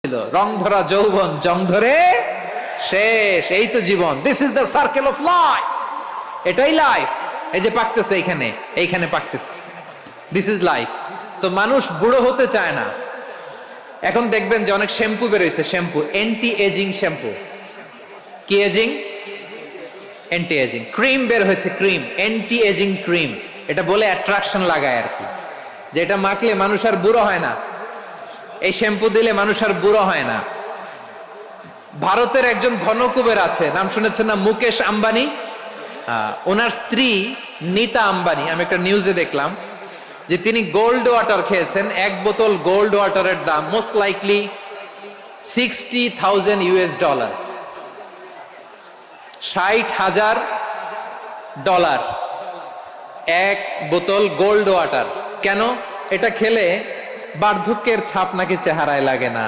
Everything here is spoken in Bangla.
ছিল রং ধরা যৌবন জং ধরে শেষ, এই তো জীবন। This is the circle of life, এটাই লাইফ। এই যে পাকতেছে এইখানে, এইখানে পাকতেছে, দিস ইজ লাইফ। তো মানুষ বুড়ো হতে চায় না। এখন দেখবেন যে অনেক শ্যাম্পু বেরোইছে, শ্যাম্পু অ্যান্টি এজিং শ্যাম্পু। কি এজিং? Anti aging. ক্রিম বের হয়েছে, ক্রিম অ্যান্টি এজিং ক্রিম। এটা বলে অ্যাট্রাকশন লাগায় আর কি, যে এটা মাখলে মানুষ আর বুড়ো হয় না, এই শ্যাম্পু দিলে মানুষ আর বুড়ো হয় না। ভারতের একজন ধনকুবের আছে, নাম শুনেছেন না? মুকেশ আম্বানি। ওনার স্ত্রী নীতা আম্বানি, আমি একটা নিউজে দেখলাম যে তিনি গোল্ড ওয়াটার খেয়েছেন। এক বোতল গোল্ড ওয়াটারের দাম মোস্ট লাইকলি $60,000, $60,000 এক বোতল গোল্ড ওয়াটার। কেন? এটা খেলে বার্ধক্যের ছাপ নাকি চেহারায় লাগে না।